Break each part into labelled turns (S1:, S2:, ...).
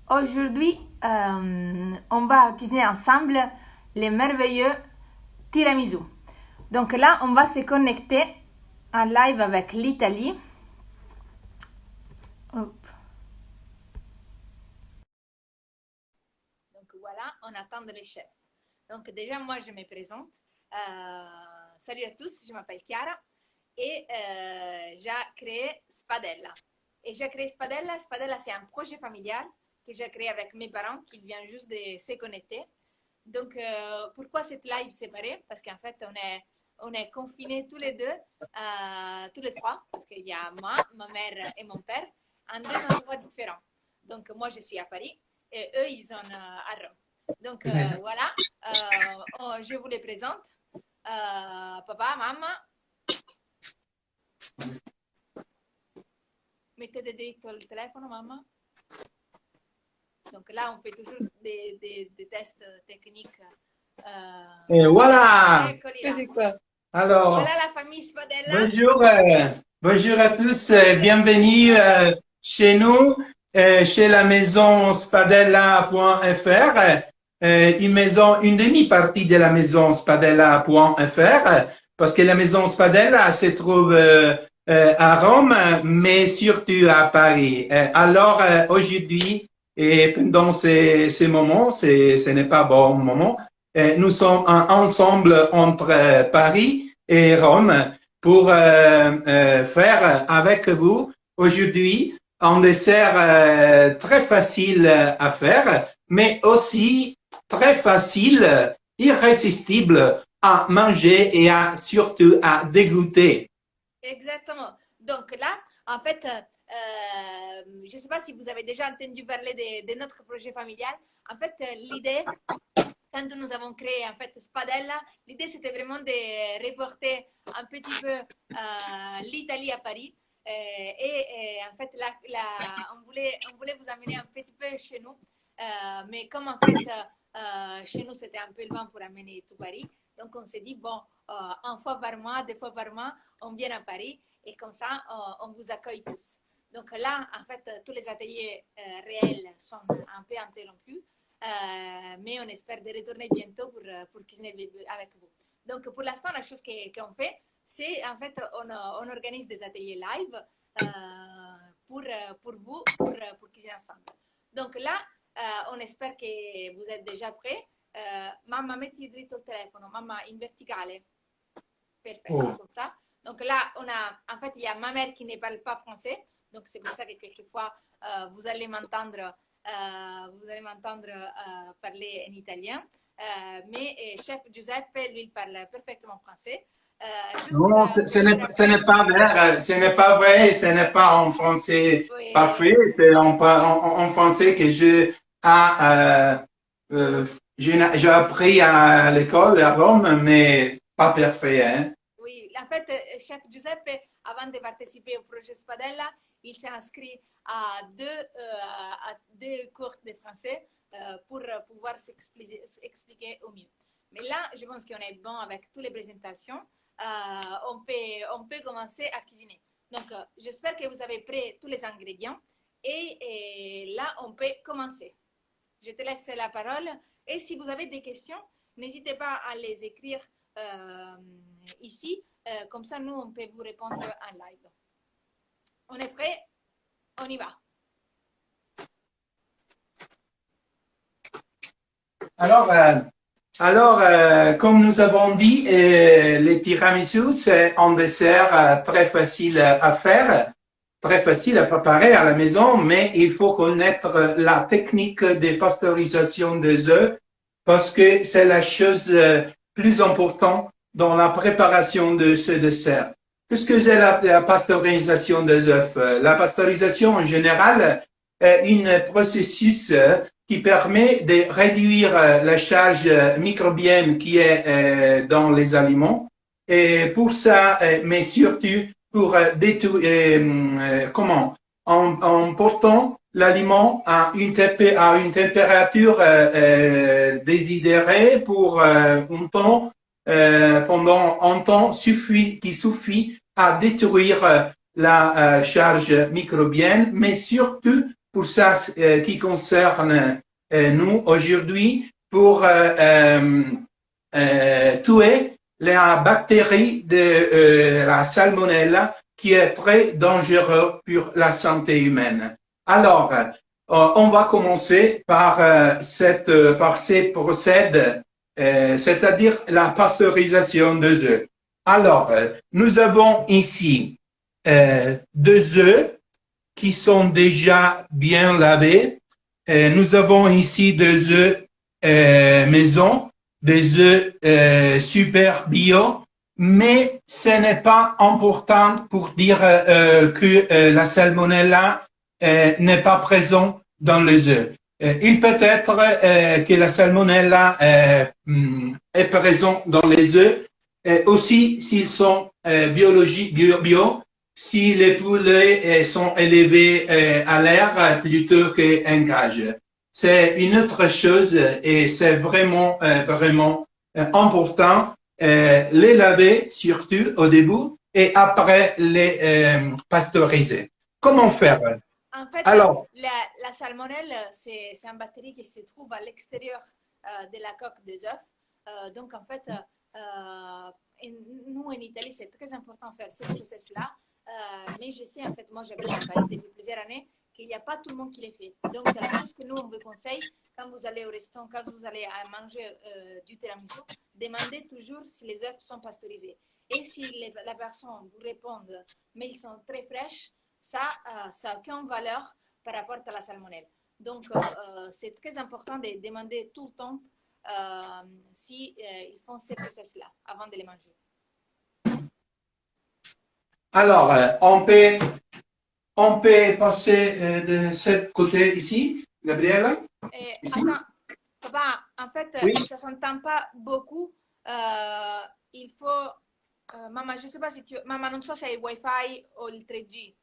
S1: Aujourd'hui, on va cuisiner ensemble les merveilleux tiramisu. Donc là, on va se connecter en live avec l'Italie. Donc voilà, on attend les chefs. Donc déjà, moi, je me présente. Salut à tous, je m'appelle Chiara et j'ai créé Spadella. Et j'ai créé Spadella. Spadella, c'est un projet familial que j'ai créé avec mes parents qui viennent juste de se connecter. Donc, pourquoi cette live séparée? Parce qu'en fait, on est confinés tous les deux, tous les trois, parce qu'il y a moi, ma mère et mon père, en deux endroits différents. Donc, moi, je suis à Paris et eux, ils sont à Rome. Donc, voilà, je vous les présente. Papa, maman, mettez dritto il telefono, maman. Donc là, on fait toujours des tests techniques.
S2: Et voilà.
S1: Eccoli là.
S2: Alors,
S1: Voilà la famille Spadella.
S2: bonjour, bonjour à tous, bienvenue chez nous, chez la maison spadella.fr, une maison, une demi-partie de la maison spadella.fr, parce que la maison Spadella se trouve à Rome, mais surtout à Paris. Alors, aujourd'hui, et pendant ces moments, ce n'est pas bon moment, nous sommes ensemble entre Paris et Rome pour faire avec vous aujourd'hui un dessert très facile à faire, mais aussi très facile, irrésistible à manger et surtout à dégoûter.
S1: Exactement. Donc là, en fait, je ne sais pas si vous avez déjà entendu parler de notre projet familial. En fait, l'idée, quand nous avons créé en fait Spadella, l'idée c'était vraiment de reporter un petit peu l'Italie à Paris. En fait, on voulait vous amener un petit peu chez nous. Mais comme en fait, chez nous c'était un peu loin pour amener tout Paris, donc on s'est dit, bon, une fois par mois, deux fois par mois, on vient à Paris et comme ça, on vous accueille tous. Donc là, en fait, tous les ateliers réels sont un peu interrompus. Mais on espère de retourner bientôt pour cuisiner avec vous. Donc, pour l'instant, la chose qu'on fait, c'est en fait, on organise des ateliers live pour vous, pour cuisiner ensemble. Donc là, on espère que vous êtes déjà prêts. Mamma, metti dritto il telefono, mamma, in verticale. Perfetto,
S2: Oh.
S1: comme ça. Donc là, en fait, il y a ma mère qui ne parle pas français. Donc, c'est pour ça que quelquefois, vous allez m'entendre parler en italien. Mais chef Giuseppe, lui, il parle parfaitement français. Juste pour,
S2: Non,
S1: pour vous
S2: ce
S1: rappeler.
S2: n'est pas vrai, ce n'est pas vrai, ce n'est pas en français
S1: Oui,
S2: parfait, c'est en français que euh, j'ai appris à l'école à Rome, mais pas parfait, hein.
S1: oui, en fait, chef Giuseppe, avant de participer au projet Spadella, il s'est inscrit à deux cours de français pour pouvoir s'expliquer au mieux. Mais là, je pense qu'on est bon avec toutes les présentations. On peut commencer à cuisiner. Donc, j'espère que vous avez pris tous les ingrédients et là, on peut commencer. Je te laisse la parole. Et si vous avez des questions, n'hésitez pas à les écrire euh, ici. Comme ça, nous, on peut vous répondre en live. On est prêt? On y va.
S2: Alors, comme nous avons dit, les tiramisu, c'est un dessert très facile à faire, très facile à préparer à la maison, mais il faut connaître la technique de pasteurisation des œufs parce que c'est la chose plus importante dans la préparation de ce dessert. Qu'est-ce que c'est la pasteurisation des œufs? La pasteurisation, en général, est un processus qui permet de réduire la charge microbienne qui est dans les aliments. Et pour ça, mais surtout pour comment en portant l'aliment à une température désidérée pour pendant un temps qui suffit à détruire la charge microbienne, mais surtout pour ça qui concerne nous aujourd'hui, pour tuer la bactérie de la salmonella qui est très dangereuse pour la santé humaine. Alors, on va commencer par ces procédés, c'est-à-dire la pasteurisation des œufs. Alors, nous avons ici 2 œufs qui sont déjà bien lavés. Nous avons ici 2 œufs maison, des œufs super bio, mais ce n'est pas important pour dire que la salmonella n'est pas présente dans les œufs. Il peut être que la salmonella est présente dans les œufs, aussi s'ils sont bio, si les poulets sont élevés à l'air plutôt qu'en cage. C'est une autre chose et c'est vraiment important. Les laver surtout au début et après les pasteuriser. Comment faire?
S1: En fait,
S2: Alors,
S1: la salmonelle, c'est une bactérie qui se trouve à l'extérieur de la coque des œufs. Donc, en fait, nous, en Italie, c'est très important de faire ce processus-là. Mais je sais, en fait, moi, j'habite en Italie depuis plusieurs années, qu'il n'y a pas tout le monde qui le fait. Donc, la chose que nous, on vous conseille, quand vous allez au restaurant, quand vous allez manger du tiramisu, demandez toujours si les œufs sont pasteurisés. Et si la personne vous répond, mais ils sont très fraîches, ça n'a aucune valeur par rapport à la salmonelle. Donc, c'est très important de demander tout le temps si ils font ce processus-là avant de les manger.
S2: alors on peut passer de ce côté ici, Gabriela. Ici.
S1: Attends, papa, en fait,
S2: Oui.
S1: ça ne s'entend pas beaucoup. Il faut... Mamma, je ne sais pas si tu... Mamma, non so se hai il wifi o il 3G.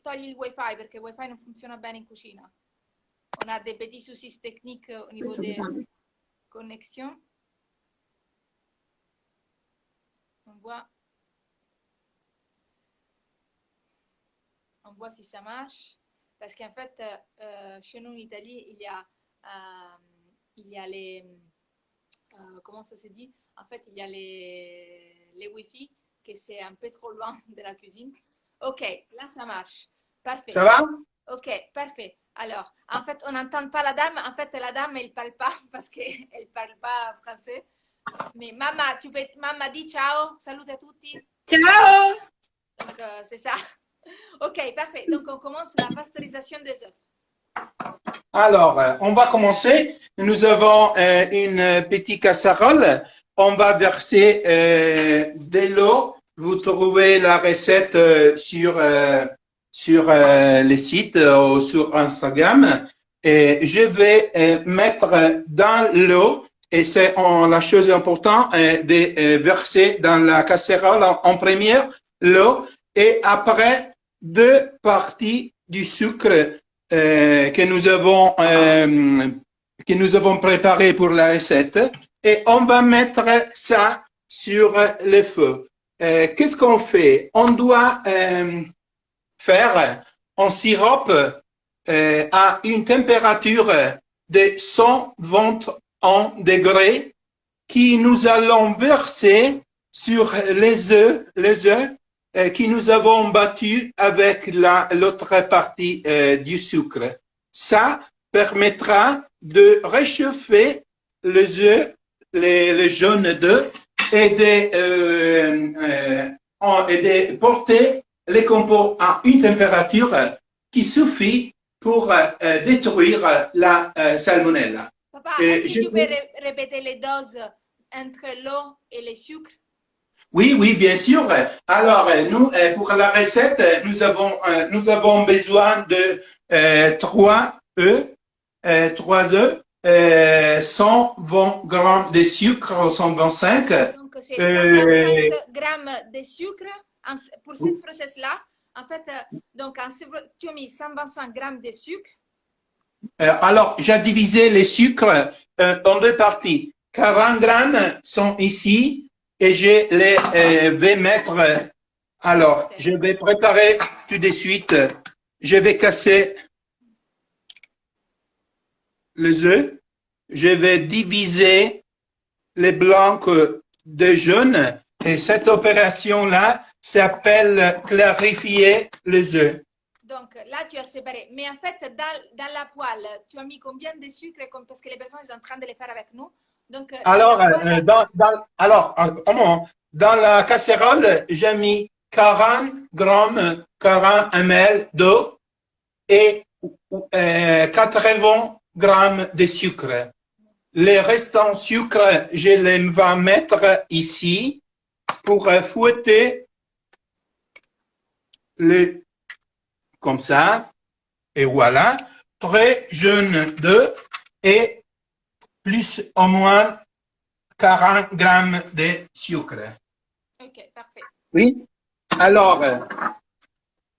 S1: Togli il wifi perché il wifi non funziona bene in cucina. On a des petits soucis techniques au niveau des connexions. On voit si ça marche. Parce qu'en fait, chez nous en Italie, il y a les... comment ça se dit? En fait, il y a les Wi-Fi, que c'est un peu trop loin de la cuisine. Ok, là, ça marche. Parfait.
S2: Ça va?
S1: Ok, parfait. Alors, en fait, on n'entend pas la dame. En fait, la dame, elle ne parle pas parce qu'elle ne parle pas français. Mais maman, maman dit ciao, salut à tutti.
S3: Ciao!
S1: Donc, c'est ça. Ok, parfait. Donc, on commence la pasteurisation des œufs.
S2: Alors, on va commencer. Nous avons une petite casserole. On va verser de l'eau. Vous trouvez la recette sur les sites ou sur Instagram. Et je vais mettre dans l'eau, et c'est la chose importante, de verser dans la casserole en première l'eau et après 2 parties du sucre que nous avons préparé pour la recette et on va mettre ça sur le feu. Qu'est-ce qu'on fait? On doit faire un sirop à une température de 121 degrés qui nous allons verser sur les œufs que nous avons battus avec l'autre partie du sucre. Ça permettra de réchauffer les œufs, les jaunes d'œufs et de porter les composts à une température qui suffit pour détruire la salmonella.
S1: Papa, est-ce que tu peux répéter les doses entre l'eau et le sucre?
S2: Oui, oui, bien sûr. Alors, nous, pour la recette, nous avons besoin de 3 œufs, 120 grammes de sucre, 125.
S1: Donc, c'est 125 grammes de sucre pour ce process-là. En fait, donc, tu as mis 125 grammes de sucre.
S2: Alors, j'ai divisé les sucres en 2 parties. 40 grammes sont ici. Et je les vais mettre. Alors, je vais préparer tout de suite. Je vais casser les œufs. Je vais diviser les blancs de jaune. Et cette opération-là s'appelle clarifier les œufs.
S1: Donc là, tu as séparé. Mais en fait, dans la poêle, tu as mis combien de sucre parce que les personnes sont en train de les faire avec nous. Donc,
S2: Alors,
S1: poêle,
S2: dans la casserole, j'ai mis 40 grammes, 40 ml d'eau et 80 grammes de sucre. Les restants sucre, je les vais mettre ici pour fouetter comme ça. Et voilà, très jeune d'œuf et plus ou moins 40 grammes de sucre.
S1: Ok, parfait.
S2: Oui. Alors,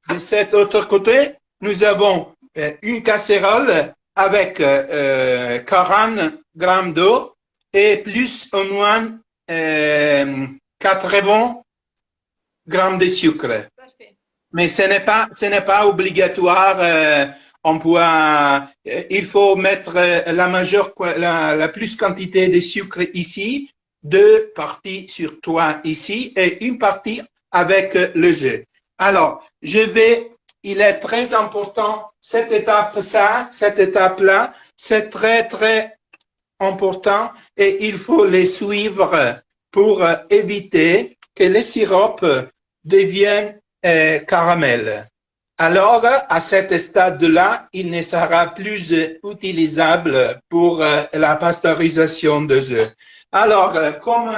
S2: de cet autre côté, nous avons une casserole avec 40 grammes d'eau et plus ou moins 80 grammes de sucre.
S1: Parfait.
S2: Mais ce n'est pas obligatoire. Il faut mettre la plus quantité de sucre ici, 2 parties sur 3 ici et une partie avec le œuf. Alors, il est très important, cette étape-là, c'est très, très important et il faut les suivre pour éviter que les sirops deviennent caramel. Alors, à cet stade-là, il ne sera plus utilisable pour la pasteurisation des œufs. Alors, comment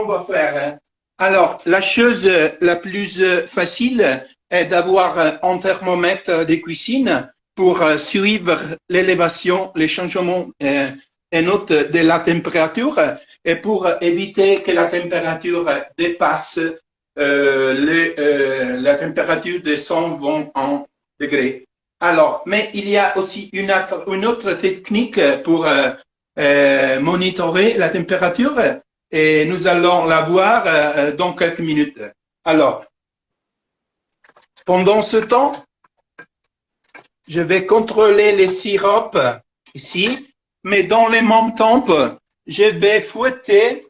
S2: on va faire? Alors, la chose la plus facile est d'avoir un thermomètre de cuisine pour suivre l'élévation, les changements et notes de la température et pour éviter que la température dépasse la température de 120 degrés. Alors, mais il y a aussi une autre technique pour monitorer la température et nous allons la voir dans quelques minutes. Alors, pendant ce temps, je vais contrôler les sirops ici, mais dans le même temps, je vais fouetter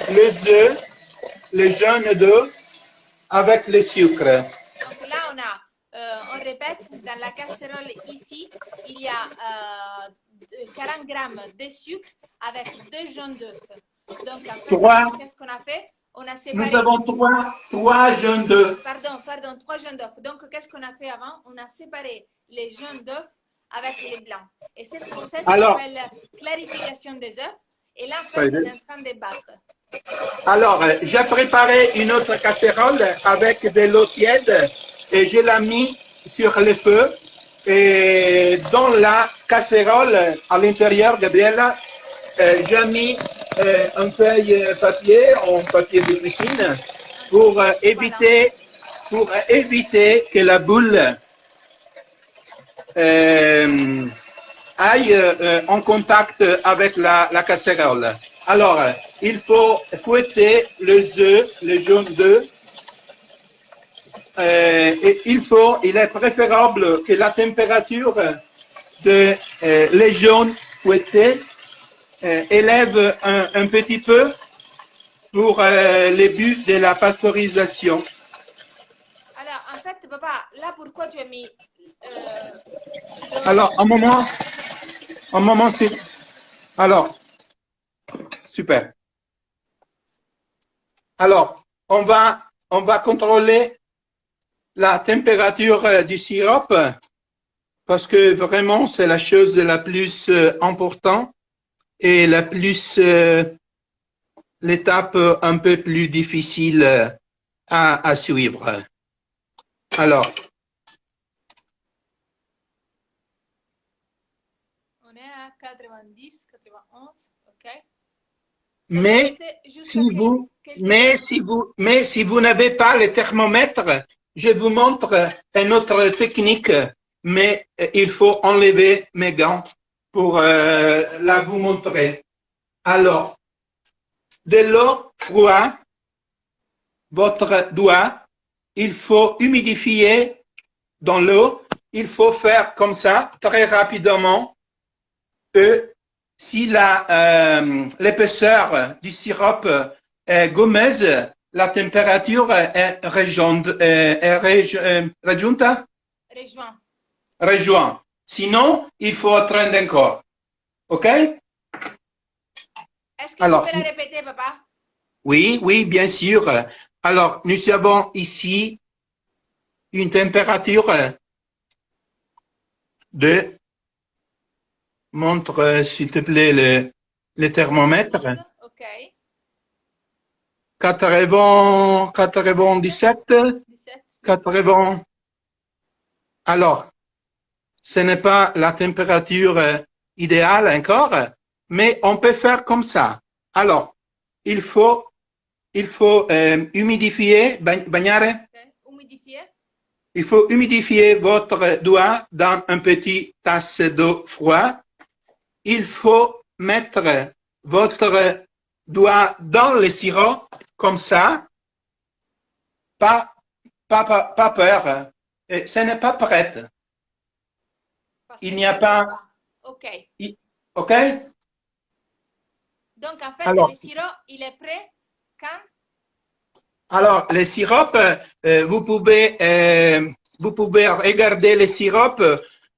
S2: les œufs, les jaunes d'œufs avec le sucre.
S1: Donc là, on répète, dans la casserole ici, il y a 40 grammes de sucre avec 2 jaunes d'œufs. Donc, en fait, qu'est-ce qu'on a fait? On a séparé.
S2: Nous avons trois jaunes d'œufs.
S1: Pardon, 3 jaunes d'œufs. Donc, qu'est-ce qu'on a fait avant? On a séparé les jaunes d'œufs avec les blancs. Et cette process s'appelle clarification des œufs. Et là, en fait, on est en train de battre.
S2: Alors, j'ai préparé une autre casserole avec de l'eau tiède et je l'ai mis sur le feu. Et dans la casserole, à l'intérieur, Gabriela, j'ai mis un feuille papier de cuisine pour éviter que la boule aille en contact avec la casserole. Alors, il faut fouetter les œufs, les jaunes d'œufs. Et il est préférable que la température de les jaunes fouettés élève un petit peu pour les buts de la pasteurisation.
S1: Alors, en fait, papa, là, pourquoi tu as mis...
S2: Alors, un moment, c'est... Alors, super. Alors, on va contrôler la température du sirop parce que vraiment, c'est la chose la plus importante et la plus... l'étape un peu plus difficile à suivre. Alors,
S1: on est à 90, 91, ok.
S2: Mais si vous n'avez pas le thermomètre, je vous montre une autre technique, mais il faut enlever mes gants pour la vous montrer. Alors, de l'eau froide, votre doigt, il faut humidifier dans l'eau il faut faire comme ça, très rapidement. Et si l'épaisseur du sirop est gommeuse, la température est raggiunta,
S1: Rejoins.
S2: rejoint. Sinon, il faut attendre encore. OK?
S1: Est-ce que
S2: Alors,
S1: tu peux la répéter, papa?
S2: oui, oui, bien sûr. Alors, nous avons ici une température de, montre s'il te plaît le thermomètre,
S1: 12, ok.
S2: 97,
S1: 17.
S2: 80. Alors, ce n'est pas la température idéale encore, mais on peut faire comme ça. Alors, il faut humidifier, bagnare.
S1: Okay. Humidifier.
S2: Il faut humidifier votre doigt dans une petite tasse d'eau froide. Il faut mettre votre doigt dans le sirop, comme ça. Pas peur. Et ce n'est pas prêt.
S1: Parce
S2: Il
S1: que
S2: n'y a
S1: ça
S2: pas.
S1: brûle pas. Ok.
S2: OK?
S1: Donc, en fait,
S2: Alors,
S1: le sirop, il est prêt quand?
S2: Alors, le sirop, vous pouvez regarder le sirop.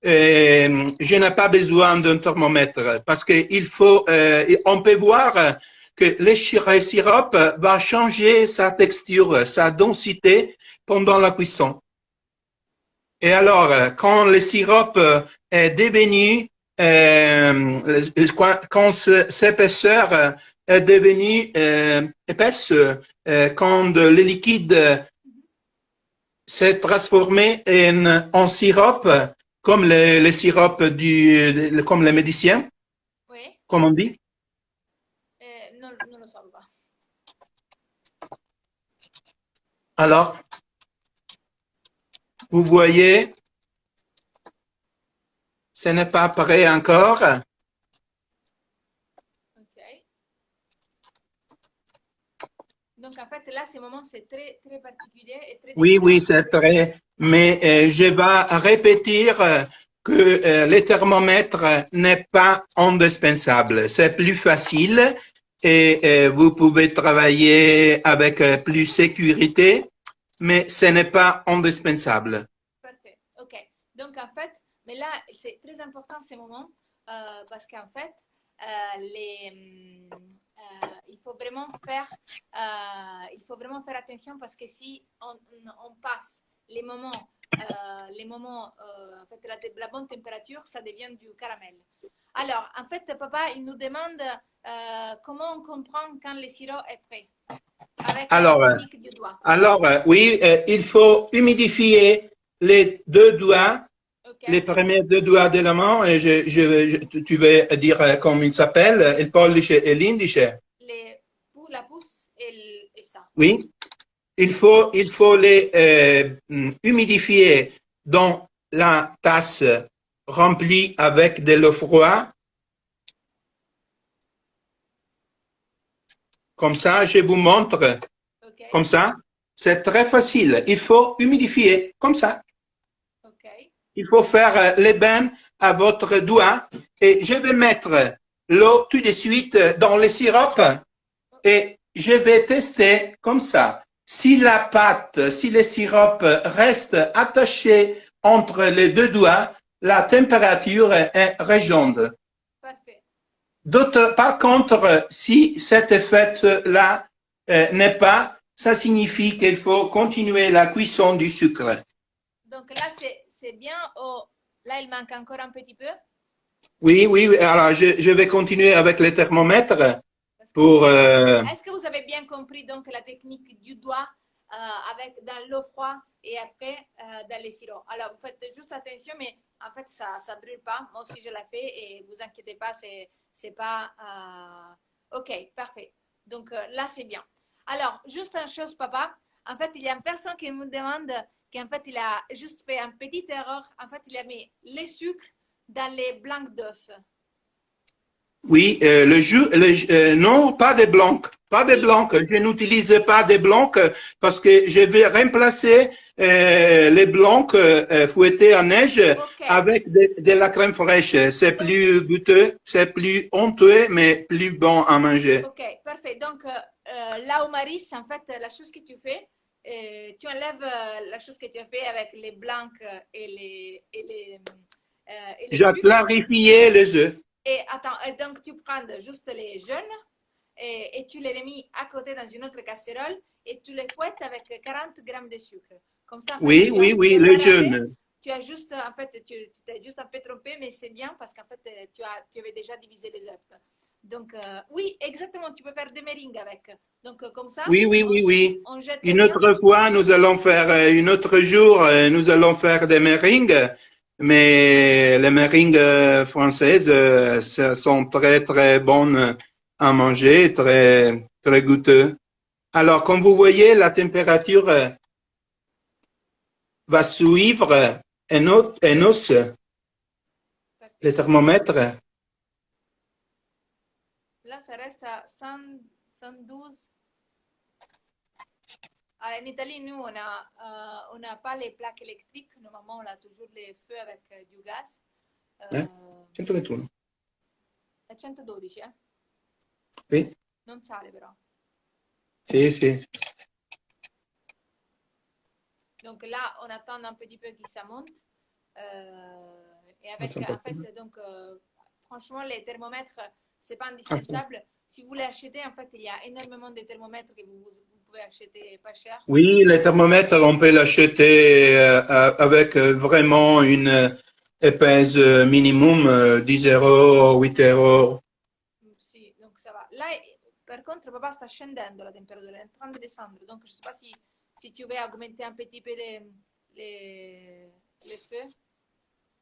S2: Je n'ai pas besoin d'un thermomètre parce qu'il faut, on peut voir que le sirop va changer sa texture, sa densité pendant la cuisson. Et alors, quand le sirop est devenu, quand cette épaisseur est devenue épaisse, quand le liquide s'est transformé en sirop, comme le sirop comme les médecins,
S1: Oui.
S2: comme on dit.
S1: Non, non lo so, papa.
S2: Alors, vous voyez, ce n'est pas prêt encore.
S1: Ok. Donc, en fait, là, ce moment, c'est très, très particulier et très
S2: Oui,
S1: délicat.
S2: oui, c'est vrai. Mais je vais répéter que le thermomètre n'est pas indispensable. C'est plus facile et vous pouvez travailler avec plus sécurité, mais ce n'est pas indispensable.
S1: Parfait. Ok. Donc, en fait, mais là, c'est très important ce moment parce qu'en fait, il faut vraiment faire attention parce que si on passe les moments en fait, la bonne température, ça devient du caramel. Alors, en fait, papa, il nous demande comment on comprend quand le sirop est prêt avec la
S2: Alors,
S1: technique du doigt.
S2: oui, il faut humidifier les deux doigts,
S1: Ok.
S2: les premiers deux doigts de la main, et tu veux dire comment il s'appelle, il pollice et l'indice.
S1: La pousse et ça.
S2: Oui. Il faut les humidifier dans la tasse remplie avec de l'eau froide. Comme ça, je vous montre.
S1: Ok.
S2: Comme ça, c'est très facile. Il faut humidifier comme ça.
S1: Ok.
S2: Il faut faire les bains à votre doigt et je vais mettre l'eau tout de suite dans le sirop et je vais tester comme ça. Si la pâte, si le sirop reste attaché entre les deux doigts, la température est régionde.
S1: Parfait.
S2: Par contre, si cet effet-là n'est pas, ça signifie qu'il faut continuer la cuisson du sucre.
S1: Donc là, c'est bien. Oh, là, il manque encore un petit peu.
S2: Oui, oui, alors je vais continuer avec le thermomètre pour...
S1: Est-ce que vous avez bien compris donc la technique du doigt avec dans l'eau froide et après dans les sirops? Alors, vous faites juste attention, mais en fait, ça ne brûle pas. Moi aussi, je l'ai fait et vous inquiétez pas, c'est pas... OK, parfait. Donc là, c'est bien. Alors, juste une chose, papa. En fait, il y a une personne qui me demande qu'en fait, il a juste fait une petite erreur. En fait, il a mis les sucres dans les blancs d'œufs.
S2: Oui, non, pas de blancs. Pas de blancs. Je n'utilise pas de blancs parce que je vais remplacer les blancs fouettés en neige
S1: Ok,
S2: avec de la crème fraîche. C'est
S1: donc,
S2: plus goûteux, c'est plus honteux, mais plus bon à manger.
S1: ok, parfait. Donc, là au Maris, en fait, la chose que tu fais, tu enlèves la chose que tu as fait avec les blancs et les
S2: J'ai
S1: sucres.
S2: clarifié les œufs.
S1: Et attends, et donc tu prends juste les jaunes et tu les remets à côté dans une autre casserole et tu les fouettes avec 40 grammes de sucre. Comme ça, en fait,
S2: Oui, oui, oui,
S1: tu n'as
S2: le
S1: pas raté.
S2: jeune.
S1: Tu as juste, en fait, tu t'es juste un peu trompé, mais c'est bien parce qu'en fait, tu avais déjà divisé les œufs. Donc, oui, exactement, tu peux faire des meringues avec. Donc, comme ça,
S2: Oui, oui, oui, oui.
S1: on jette
S2: Une
S1: rien.
S2: autre fois, nous allons faire, une autre jour, nous allons faire des meringues, mais les meringues françaises sont très, très bonnes à manger, très, très goûteux. Alors, comme vous voyez, la température va suivre un os, le
S1: Parfait.
S2: thermomètre.
S1: Là, ça reste à 100, 112. Ah, in Italie, nous, on n'a pas les plaques électriques. Normalement, on a toujours les feux avec du gaz.
S2: Eh?
S1: Euh,
S2: 121.
S1: è 112, eh?
S2: Oui,
S1: Non sale però.
S2: si, si.
S1: Donc là, on attend un petit peu que ça monte. Et avec, en fait, donc, franchement, les thermomètres, c'est pas indispensable. Si vous voulez acheter, en fait, il y a énormément de thermomètres que vous pouvez acheter pas cher.
S2: Oui, les thermomètres, on peut l'acheter avec vraiment une épaisse minimum, 10 euros, 8 euros.
S1: Sì, donc ça va. Là, par contre, papa sta scendendo la temperatura, è en train de descendre. Donc, je sais pas si tu veux augmenter un petit peu les feux.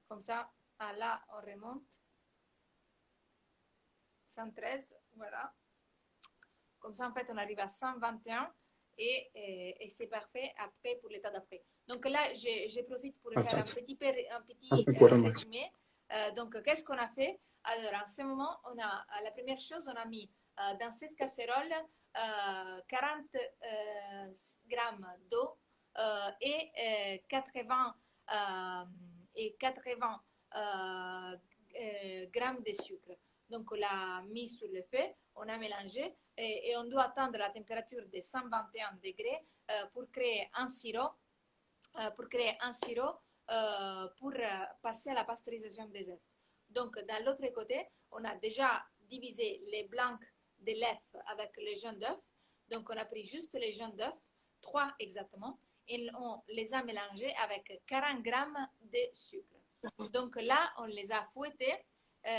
S1: Comme ça, ah, là, on remonte. 113, voilà. Comme ça, en fait, on arrive à 121 et c'est parfait après pour l'état d'après. Donc là, je profite pour faire un petit, résumé. Donc, qu'est-ce qu'on a fait? Alors, en ce moment, la première chose, on a mis dans cette casserole 40 grammes d'eau et 80, grammes de sucre. Donc, on l'a mis sur le feu, on a mélangé et on doit attendre la température de 121 degrés pour créer un sirop, pour passer à la pasteurisation des œufs. Donc, dans l'autre côté, on a déjà divisé les blancs de l'œuf avec les jaunes d'œufs. Donc, on a pris juste les jaunes d'œufs, 3 exactement, et on les a mélangés avec 40 grammes de sucre. Donc là, on les a fouettés. Et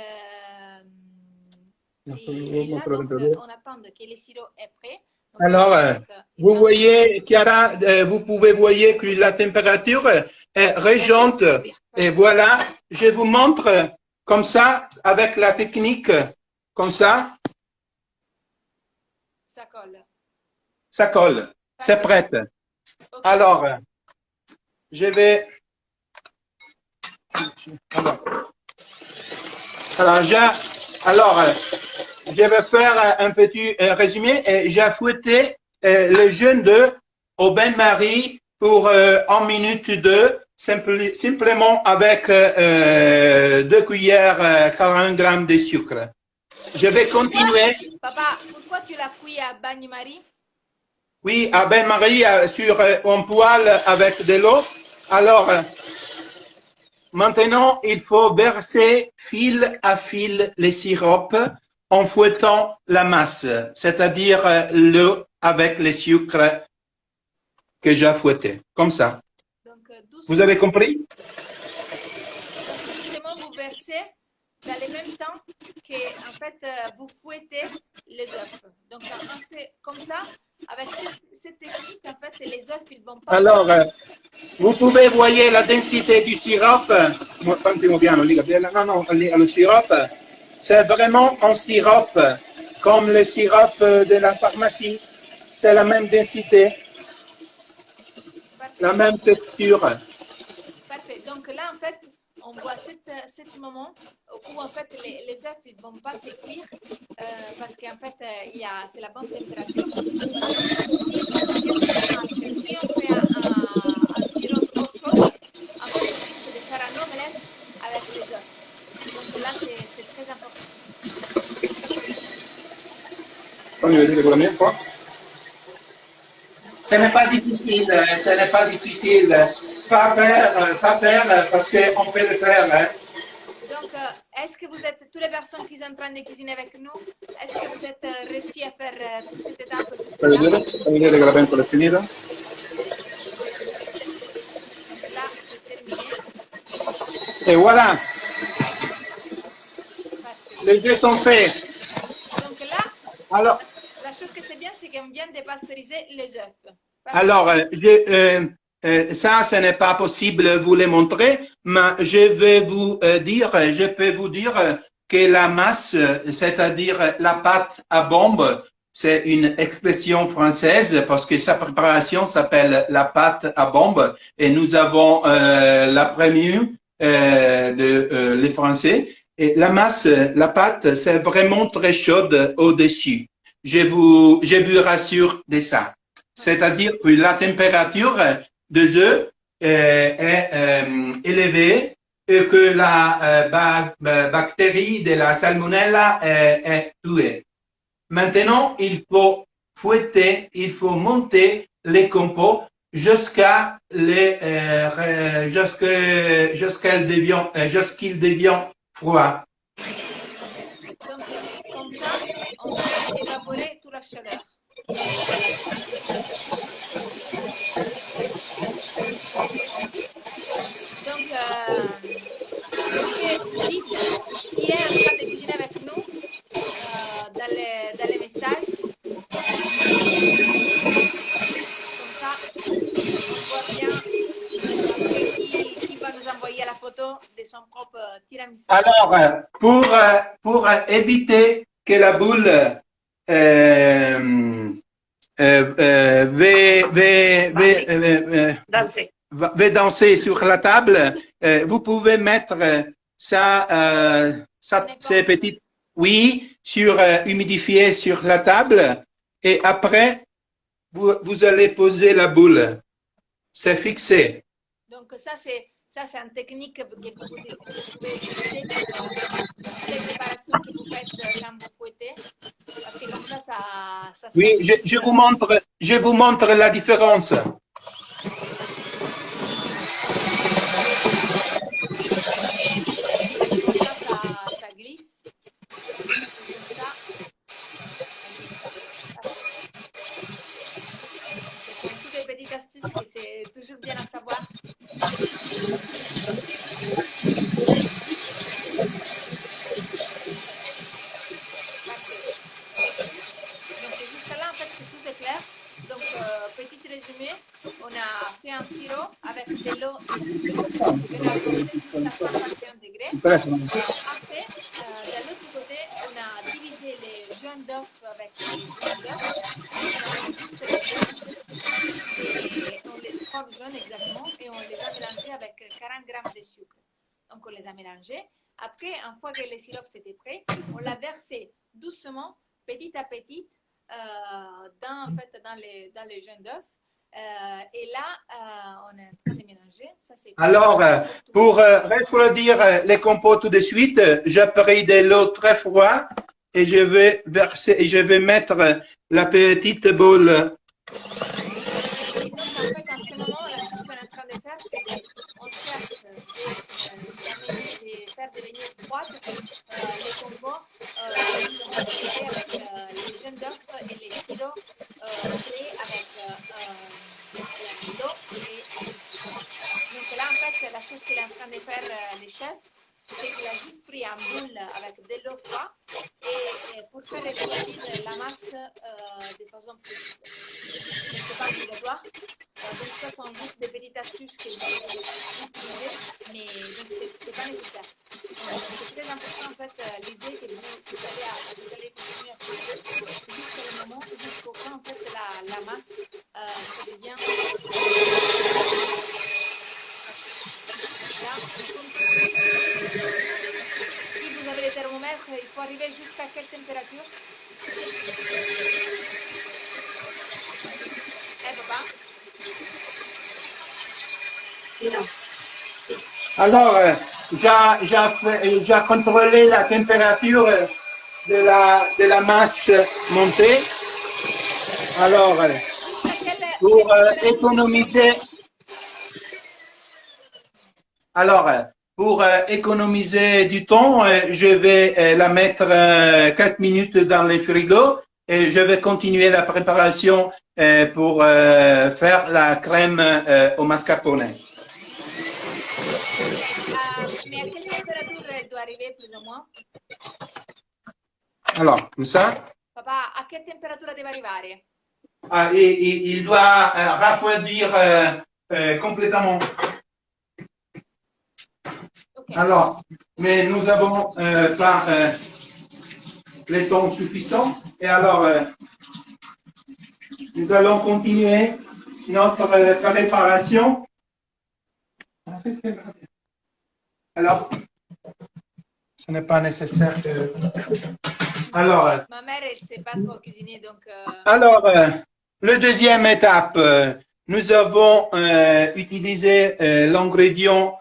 S1: là, donc, on attend que le sirop est prêt. Donc,
S2: Alors, vous
S1: là,
S2: voyez, Chiara, vous pouvez voir que la température est régente. Et voilà, je vous montre comme ça, avec la technique, comme ça,
S1: ça colle.
S2: ça colle. C'est prêt.
S1: Ok.
S2: Alors, je vais... Alors, je vais faire un petit résumé. J'ai fouetté le jaune d'œuf au bain-marie pour 1 minute 2, simplement avec 2 cuillères 40 grammes de sucre. Je vais continuer.
S1: Papa, pourquoi tu l'as cuit à bain-marie?
S2: Oui, à bain-marie sur un poêle avec de l'eau. Alors, maintenant, il faut verser fil à fil les sirops en fouettant la masse, c'est-à-dire l'eau avec les sucres que j'ai fouetté, comme ça.
S1: Donc,
S2: Vous avez compris?
S1: doucement, vous versez dans le même temps que, en fait, vous fouettez les œufs. Donc, comme ça, avec cette technique, en fait, les œufs, ils vont pas
S2: Alors,
S1: sortir.
S2: vous pouvez voir la densité du sirop. Non, le sirop, c'est vraiment un sirop comme le sirop de la pharmacie. C'est la même densité,
S1: Parfait.
S2: la même texture.
S1: Parfait. Donc là, en fait, on voit ce moment où en fait les œufs ne vont pas se cuire parce qu'en fait c'est la bonne température. Parce que si, qu'est-ce qui marche? Si on fait un sirop trop chaud, en fait on risque de faire un omelette avec les œufs. Donc là c'est très important.
S2: Fammi vedere con la mia qua. Ce n'est pas difficile, ce n'est pas difficile. Pas faire parce qu'on peut le faire. Hein.
S1: Donc, est-ce que vous êtes, toutes les personnes qui sont en train de cuisiner avec nous, est-ce que vous êtes réussi à faire toute cette étape jusqu'à là?
S2: Fai vedere che la pentola è finita.
S1: Donc là, c'est terminé.
S2: Et voilà,
S1: Parfait.
S2: les jeux sont faits.
S1: Donc là,
S2: Alors,
S1: la chose que c'est bien, c'est qu'on vient de pasteuriser les œufs. Parfait.
S2: alors ça, ce n'est pas possible de vous les montrer, mais je peux vous dire que la masse, c'est-à-dire la pâte à bombe, c'est une expression française parce que sa préparation s'appelle la pâte à bombe et nous avons la première les Français. Et la masse, la pâte, c'est vraiment très chaude au-dessus. Je vous rassure de ça. C'est-à-dire que la température des œufs est élevée et que la bactérie de la salmonella est tuée. Maintenant, il faut fouetter, il faut monter les compots jusqu'à jusqu'il devient froid.
S1: Donc, comme ça, on fait évaporer toute la chaleur. Donc, dites qui est en train de cuisiner avec nous dans les messages. Comme ça, on voit bien qui va nous envoyer la photo de son propre tiramisu.
S2: Alors, pour éviter que la boule va danser sur la table, vous pouvez mettre ces petites, oui, humidifier sur la table et après, vous allez poser la boule. C'est fixé.
S1: Donc, ça, c'est une technique que vous pouvez utiliser pour les préparations que vous faites quand vous fouettez. Parce que comme ça
S2: oui, je vous montre la différence.
S1: Ça glisse. Comme ça. Ce sont toutes les petites astuces que c'est toujours bien à savoir. Donc jusqu'à là, en fait, c'est tout clair. Donc, petit résumé, on a fait un sirop avec de l'eau et du sucre que l'on a porté jusqu'à 121 degrés. Après, de l'autre côté, on a divisé les jaunes d'œufs avec les jaunes d'œufs. Les 3 jaunes exactement, et on les a mélangés avec 40 grammes de sucre. Donc, on les a mélangés. Après, une fois que le sirop était prêt, on l'a versé doucement, petit à petit, dans les jaunes d'œufs. Et là, on est en train de mélanger. Ça,
S2: alors, pour refroidir les compots tout de suite, j'ai pris de l'eau très froide et je vais verser et je vais mettre la petite boule.
S1: Et donc, en fait, en ce moment, la chose qu'on est en train de faire, c'est qu'on cherche de faire devenir froides les compots avec les jaunes d'œufs et les sirops créés avec l'eau et donc là, en fait, la chose qu'il est en train de faire les chefs, c'est qu'il a juste pris un boule avec de l'eau froide et pour faire refroidir la masse de façon plus vite. Donc, c'est pas obligatoire. Donc, ce sont juste des petites astuces que vous pouvez utiliser, mais c'est pas nécessaire. C'est très important, en fait, l'idée que vous allez continuer à faire jusqu'au moment, jusqu'au quand, en fait, la masse ça devient... Là, si vous mettre, il faut arriver jusqu'à quelle température? Papa?
S2: Alors, j'ai contrôlé la température de la masse montée. Alors,
S1: Jusqu'à quelle
S2: pour
S1: température?
S2: économiser, alors, pour économiser du temps, je vais la mettre 4 minutes dans le frigo et je vais continuer la préparation pour faire la crème au mascarpone.
S1: Mais à quelle température elle doit arriver plus ou moins?
S2: Alors, comme ça.
S1: Papa, a che temperatura deve arrivare?
S2: Ah, et il doit refroidir complètement.
S1: Okay.
S2: Alors, mais nous avons pas le temps suffisant. Et alors, nous allons continuer notre préparation. Alors, ce n'est pas nécessaire que... Alors,
S1: ma mère, elle ne sait pas trop cuisiner, donc...
S2: Alors, la deuxième étape, nous avons utilisé l'ingrédient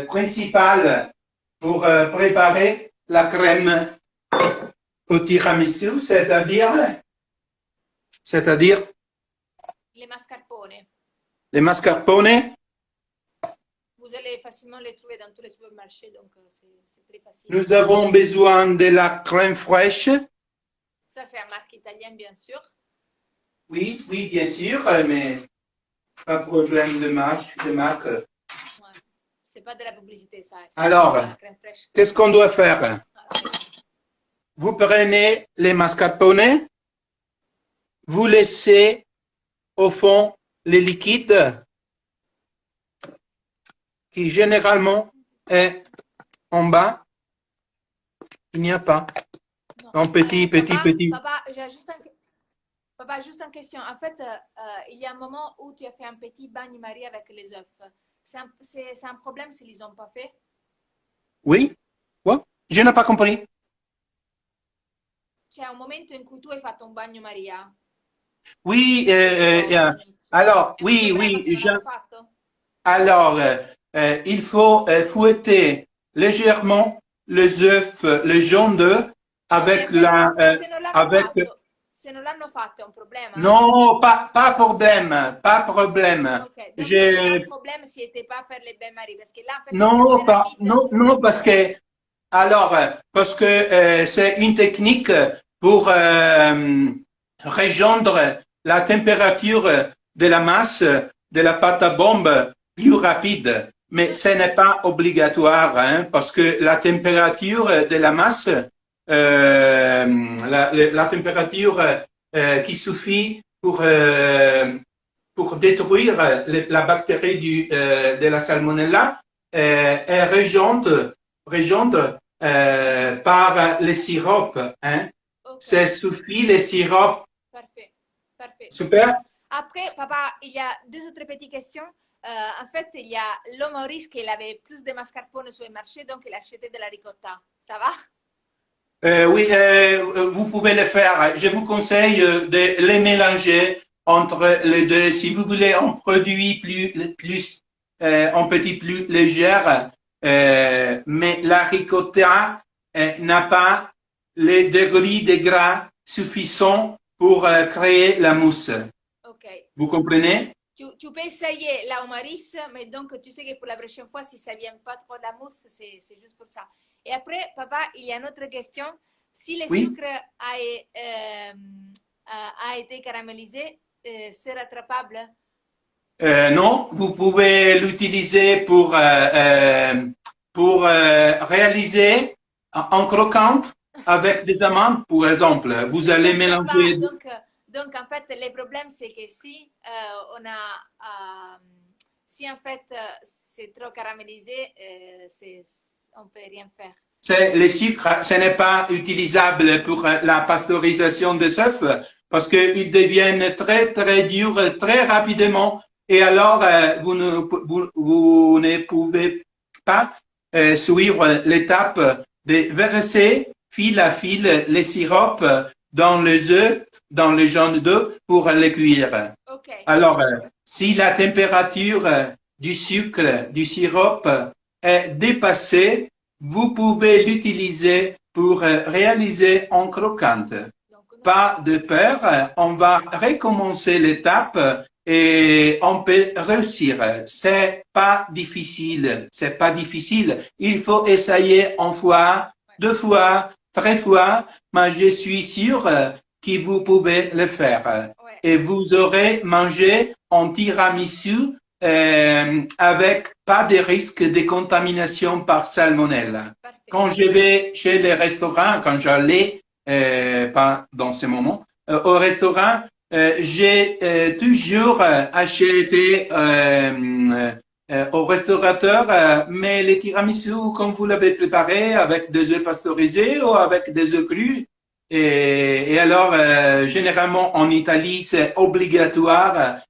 S2: principal pour préparer la crème au tiramisu, c'est-à-dire
S1: les mascarpone.
S2: les mascarpone.
S1: Vous allez facilement les trouver dans tous les supermarchés, donc c'est très facile.
S2: Nous avons besoin de la crème fraîche.
S1: Ça, c'est un marque italienne, bien sûr.
S2: Oui, oui, bien sûr, mais pas de problème de marque.
S1: Ouais. C'est pas de la publicité, ça.
S2: Alors, qu'est-ce qu'on doit faire? Vous prenez les mascarpone, vous laissez au fond les liquides qui généralement est en bas. Il n'y a pas. En petit.
S1: Papa, Papa, juste une question. En fait, il y a un moment où tu as fait un petit bain-marie avec les œufs. C'est un problème s'ils n'ont pas fait?
S2: Oui? Quoi? Je n'ai pas compris.
S1: C'è un momento in cui tu hai fatto un bagno Maria.
S2: Oui, alors, oui. Alors, il faut fouetter légèrement les œufs, les jaunes d'œufs avec la...
S1: Se non l'hanno fatto è un problema?
S2: Non, pas problème, pas problème.
S1: Ok, donc c'est pas un problème si n'était pas faire les bains-maries, parce que là, en fait,
S2: non, parce que, alors, parce que c'est une technique pour rejoindre la température de la masse de la pâte à bombe plus rapide. Mais ce n'est pas obligatoire, hein, parce que la température de la masse, la température qui suffit pour détruire la bactérie de la salmonella est rejointe par le sirop. Hein.
S1: Okay.
S2: C'est suffit le sirop.
S1: Parfait.
S2: Super.
S1: Après, papa, il y a deux autres petites questions. En fait, il y a l'homme Maurice qui avait plus de mascarpone sur le marché, donc il a acheté de la ricotta. Ça va?
S2: Oui, vous pouvez le faire. Je vous conseille de les mélanger entre les deux. Si vous voulez un produit un petit plus léger, mais la ricotta n'a pas les degrés de gras suffisants pour créer la mousse.
S1: Okay.
S2: Vous comprenez?
S1: Tu peux essayer la Omaris, mais donc tu sais que pour la prochaine fois, si ça ne vient pas trop de la mousse, c'est juste pour ça. Et après, papa, il y a une autre question. Si le sucre a été caramélisé, c'est rattrapable?
S2: Non, vous pouvez l'utiliser pour réaliser en croquante avec des amandes, par exemple. Vous allez mélanger.
S1: Donc, en fait, le problème, c'est que si si en fait c'est trop caramélisé, on ne peut rien faire.
S2: Le sucre, ce n'est pas utilisable pour la pasteurisation des œufs parce qu'ils deviennent très, très durs très rapidement et alors vous ne pouvez pas suivre l'étape de verser fil à fil les sirops dans les œufs, dans les jaunes d'œufs pour les cuire.
S1: Ok.
S2: Alors, si la température du sucre, du sirop est dépassée, vous pouvez l'utiliser pour réaliser en croquante.
S1: Donc,
S2: Pas de peur, on va recommencer l'étape et on peut réussir. C'est pas difficile, c'est pas difficile. Il faut essayer une fois, deux fois, trois fois, mais je suis sûr que vous pouvez le faire.
S1: ouais,
S2: Et vous aurez mangé un tiramisu avec pas de risque de contamination par salmonelle.
S1: parfait.
S2: Quand je vais chez les restaurants, quand j'allais, pas dans ce moment, au restaurant, j'ai toujours acheté au restaurateur, mais les tiramisu, comme vous l'avez préparé, avec des œufs pasteurisés ou avec des œufs crus. Et alors, généralement en Italie, c'est obligatoire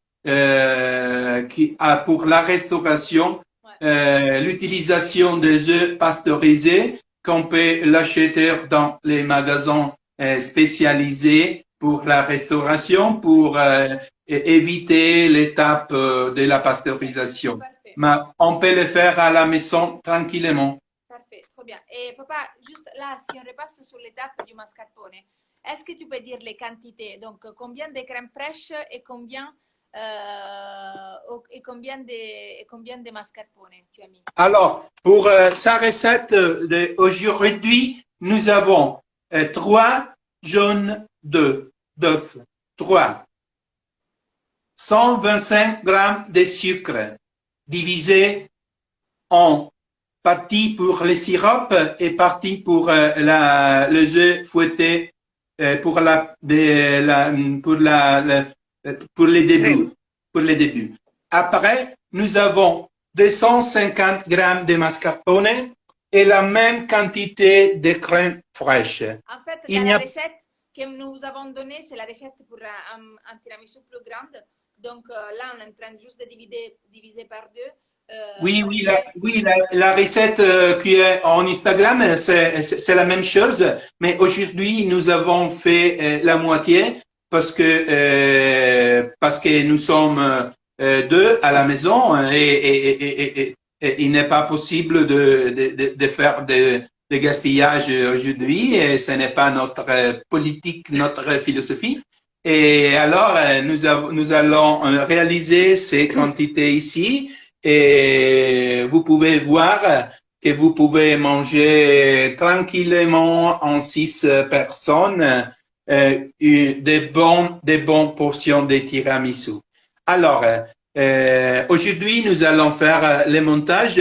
S2: pour la restauration l'utilisation des œufs pasteurisés qu'on peut l'acheter dans les magasins spécialisés pour la restauration, pour éviter l'étape de la pasteurisation.
S1: Parfait.
S2: Mais on peut le faire à la maison tranquillement.
S1: Parfait, trop bien. Et papa, juste là, si on repasse sur l'étape du mascarpone, est-ce que tu peux dire les quantités? Donc, combien de crème fraîche et combien de mascarpone tu as mis?
S2: Alors, pour sa recette d'aujourd'hui, nous avons 3 jaunes d'œufs, 3, 125 grammes de sucre divisé en partie pour les sirops et partie pour les œufs fouettés pour les débuts. Pour les débuts. Après, nous avons 250 grammes de mascarpone et la même quantité de crème fraîche.
S1: En fait,
S2: Il
S1: la recette que nous avons donnée, c'est la recette pour un tiramisu plus grande. Donc là, on est en train juste de diviser par deux.
S2: Oui, la recette qui est en Instagram, c'est la même chose, mais aujourd'hui, nous avons fait la moitié parce que nous sommes deux à la maison et il n'est pas possible de faire de gaspillage aujourd'hui et ce n'est pas notre politique, notre philosophie. Et alors, nous allons réaliser ces quantités ici. Et vous pouvez voir que vous pouvez manger tranquillement en 6 personnes des bonnes portions de tiramisu. Alors, aujourd'hui, nous allons faire le montage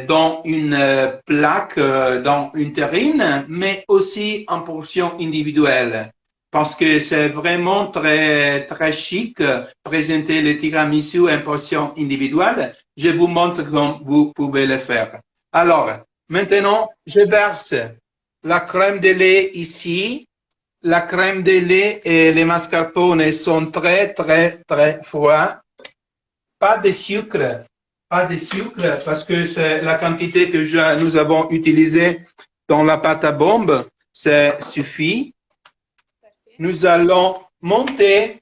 S2: dans une plaque, dans une terrine, mais aussi en portions individuelles. Parce que c'est vraiment très chic présenter le tiramisu en portion individuelle. Je vous montre comment vous pouvez le faire. Alors, maintenant, je verse la crème de lait ici. La crème de lait et les mascarpone sont très froids. Pas de sucre parce que c'est la quantité que nous avons utilisée dans la pâte à bombe, ça suffit. Nous allons monter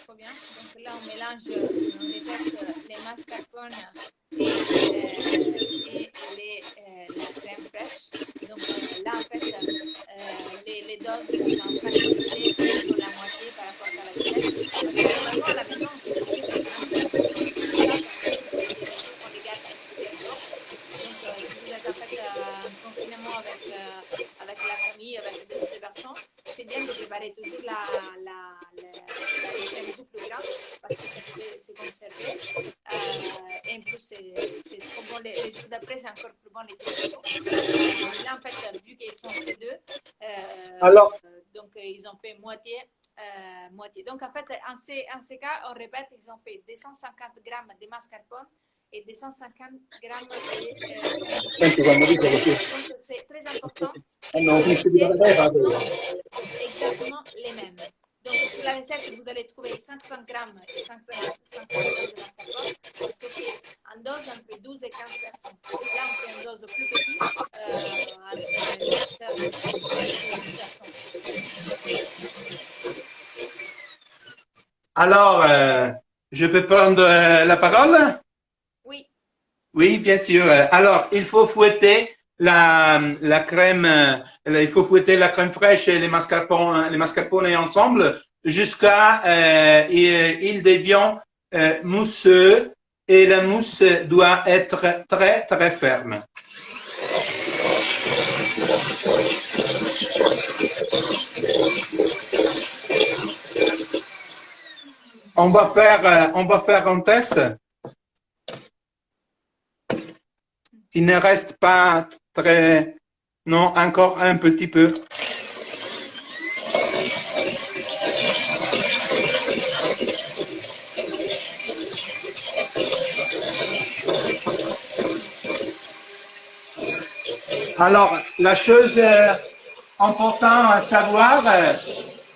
S1: Trop bien. Donc là, on mélange, on déverse les mascarpone et la crème fraîche. Donc là, en fait, les doses sont en train de diviser pour la moitié par rapport à la recette. Parce que normalement, à la maison, c'est compliqué de faire un on les garde plusieurs jours. Donc, si vous êtes en fait en confinement avec la famille, avec des personnes, c'est bien de préparer toujours les tiramisu plus grands parce que c'est conservé. Et en plus, c'est trop bon. Les jours d'après, c'est encore plus bon les tiramisu. Là, en fait, vu qu'ils sont que deux, donc ils ont fait moitié. Donc, en fait, en ces cas, on répète, ils ont fait 250 grammes de mascarpone et 250 grammes de... Donc, c'est très important. Exactement les mêmes. Donc, sur la recette, vous allez trouver 500 grammes et 500 grammes de mascarpone
S2: Alors, je peux prendre la parole?
S1: Oui,
S2: Oui, bien sûr. Alors, il faut fouetter la crème, il faut fouetter la crème fraîche et les mascarpone ensemble jusqu'à il devient mousseux et la mousse doit être très très ferme. On va faire un test. Il ne reste pas très, non, encore un petit peu. Alors, la chose importante à savoir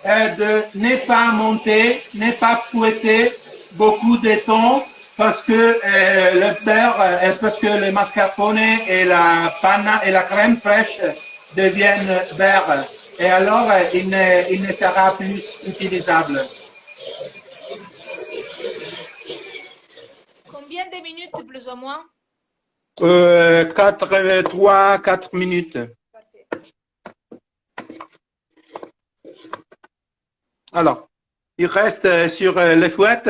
S2: est de ne pas monter, ne pas fouetter beaucoup de temps parce que le beurre, parce que le mascarpone et la panna et la crème fraîche deviennent beurre. Et alors, il ne sera plus utilisable.
S1: combien de minutes plus ou moins?
S2: 4 minutes.
S1: Parfait.
S2: Alors, il reste sur les fouettes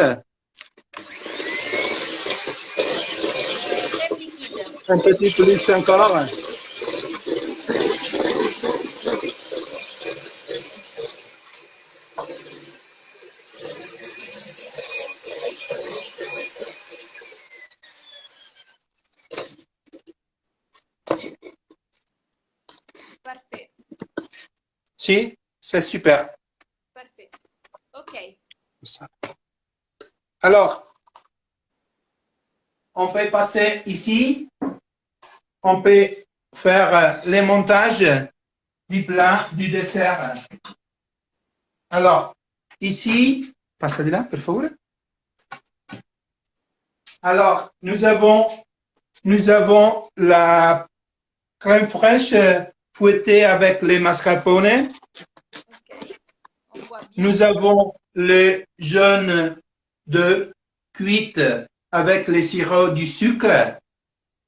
S1: Crème liquide.
S2: un petit plus encore.
S1: Parfait,
S2: Si, c'est super.
S1: parfait. Ok.
S2: Alors, on peut passer ici. On peut faire les montages du plat, du dessert. Alors, ici, passa di là, per favore. Alors, nous avons la crème fraîche fouettée avec les mascarpone.
S1: Ok. On voit bien.
S2: Nous avons le jaune de cuite avec les sirops du sucre.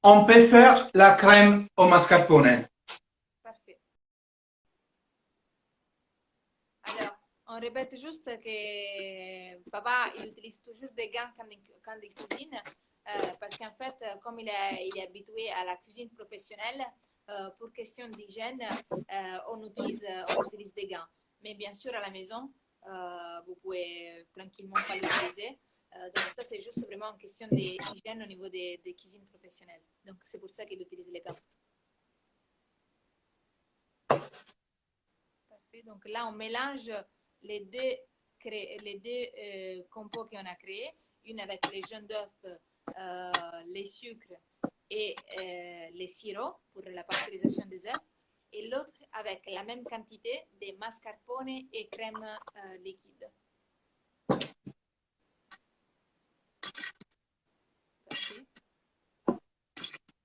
S2: On peut faire la crème au mascarpone.
S1: Parfait. Alors, on répète juste que papa, il utilise toujours des gants quand il cuisine, parce qu'en fait, comme il est habitué à la cuisine professionnelle, pour question d'hygiène, on utilise des gants. Mais bien sûr, à la maison, vous pouvez tranquillement pas l'utiliser. Donc ça, c'est juste vraiment une question d'hygiène au niveau des cuisines professionnelles. Donc c'est pour ça qu'il utilise les gants. Parfait. Donc là, on mélange les deux compos qu'on a créés, une avec les jaunes d'œufs, les sucres et les sirops pour la pasteurisation des œufs, et l'autre avec la même quantité de mascarpone et crème liquide. Parfait.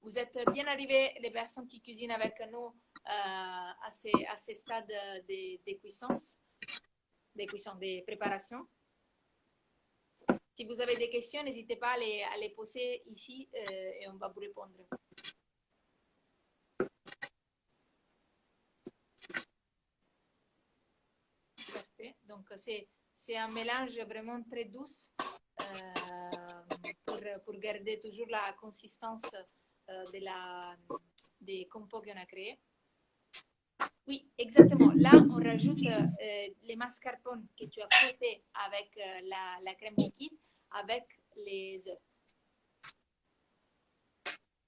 S1: Vous êtes bien arrivés, les personnes qui cuisinent avec nous, à ces stades de cuissance, de préparation. Si vous avez des questions, n'hésitez pas à les poser ici et on va vous répondre. Parfait. Donc, c'est un mélange vraiment très doux pour garder toujours la consistance des compos qu'on a créés. Oui, exactement. Là, on rajoute les mascarpone que tu as fouettés avec la crème liquide avec les œufs.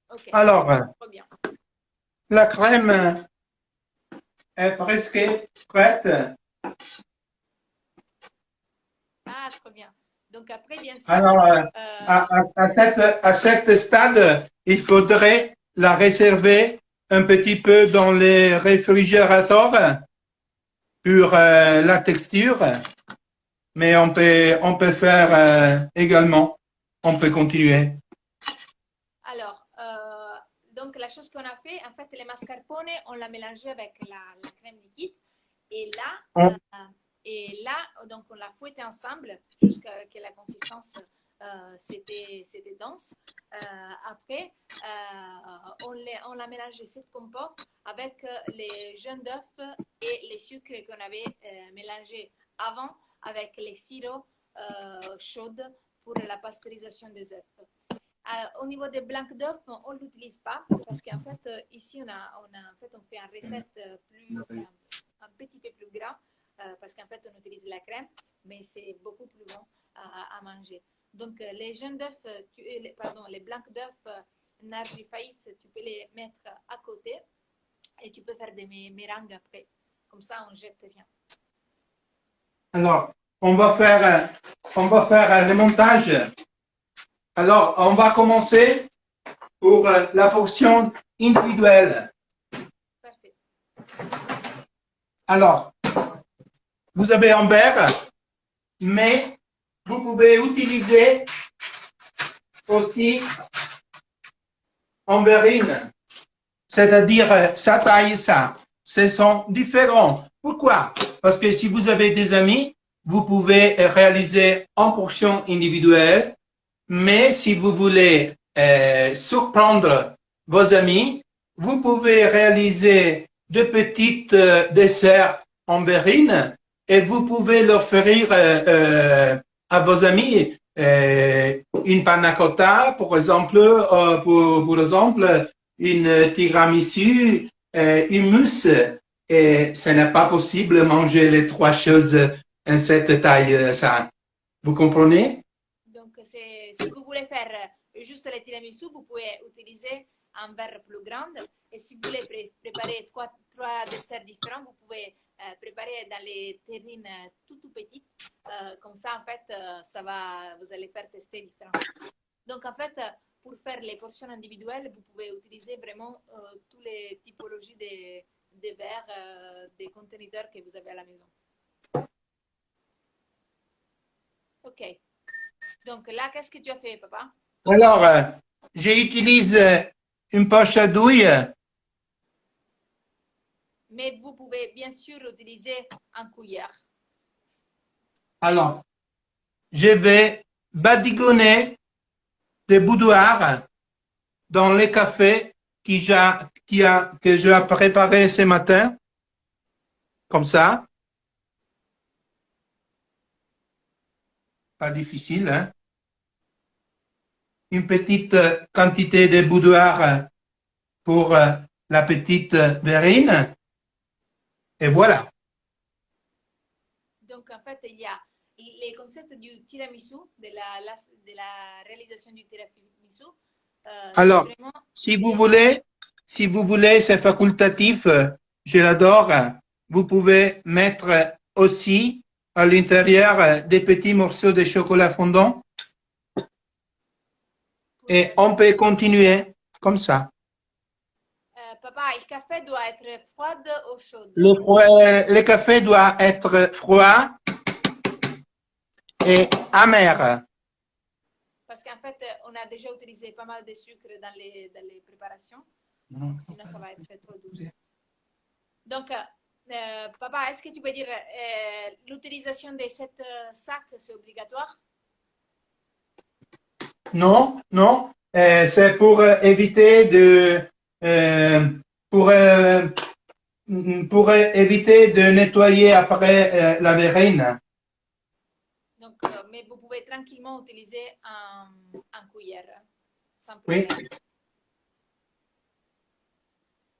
S1: Ok.
S2: Alors,
S1: Trop bien.
S2: la crème est presque prête.
S1: Ah, trop bien. Donc après, bien sûr,
S2: Alors, à cet stade, il faudrait la réserver un petit peu dans les réfrigérateurs pour la texture, mais on peut faire également, on peut continuer.
S1: alors, donc la chose qu'on a fait, en fait, les mascarpone, on l'a mélangé avec la crème liquide. Et là,
S2: On,
S1: Et là, donc, on l'a fouetté ensemble jusqu'à ce que la consistance c'était dense. Après, on l'a mélangé cette compote avec les jaunes d'œufs et les sucres qu'on avait mélangés avant avec les sirops chauds pour la pasteurisation des œufs. Au niveau des blancs d'œufs, on ne l'utilise pas parce qu'en fait, ici, on fait une recette un petit peu plus grand parce qu'en fait, on utilise la crème, mais c'est beaucoup plus bon à manger. Donc, les jaunes d'œufs, pardon, les blancs d'œufs Nargi Faïs, tu peux les mettre à côté et tu peux faire des méringues après. Comme ça, on ne jette rien.
S2: Alors, on va faire le montage. Alors, on va commencer pour la portion individuelle.
S1: Parfait.
S2: Alors, vous avez un verre, mais vous pouvez utiliser aussi en verrine, c'est-à-dire sa taille, ça. Ce sont différents. Pourquoi? Parce que si vous avez des amis, vous pouvez réaliser en portion individuelle, mais si vous voulez surprendre vos amis, vous pouvez réaliser de petites desserts en verrine et vous pouvez leur offrir à vos amis une panna cotta, par exemple, pour exemple, une tiramisu, une mousse. Et ce n'est pas possible de manger les trois choses en cette taille, ça. Vous comprenez?
S1: Donc, si vous voulez faire juste les tiramisu, vous pouvez utiliser un verre plus grand. Et si vous voulez préparer trois desserts différents, vous pouvez préparer dans les terrines tout petites. Comme ça, en fait, vous allez faire tester différents. Donc, en fait, pour faire les portions individuelles, vous pouvez utiliser vraiment toutes les typologies des verres, des conteniteurs que vous avez à la maison. OK. Donc là, qu'est-ce que tu as fait, papa?
S2: Alors, j'utilise une poche à douille.
S1: Mais vous pouvez bien sûr utiliser un cuillère.
S2: Alors, je vais badigeonner des boudoirs dans les cafés que j'ai préparé ce matin, comme ça. Pas difficile, hein? Une petite quantité de boudoirs pour la petite verrine. Et voilà.
S1: Donc, en fait, il y a les concepts du tiramisu, de la réalisation du tiramisu.
S2: Alors,
S1: Vraiment
S2: si vous voulez, c'est facultatif. Je l'adore. Vous pouvez mettre aussi à l'intérieur des petits morceaux de chocolat fondant. Et on peut continuer comme ça.
S1: Papa, il café doit être froid ou chaud?
S2: Le café doit être froid et amer.
S1: Parce qu'en fait, on a déjà utilisé pas mal de sucre dans les préparations. Donc, sinon, ça va être trop douce. Donc, papa, est-ce que tu peux dire l'utilisation de cette sac, c'est obligatoire?
S2: Non, non. C'est pour éviter pour éviter de nettoyer après la verrine.
S1: Donc, mais vous pouvez tranquillement utiliser un cuillère, sans
S2: Oui.
S1: problème.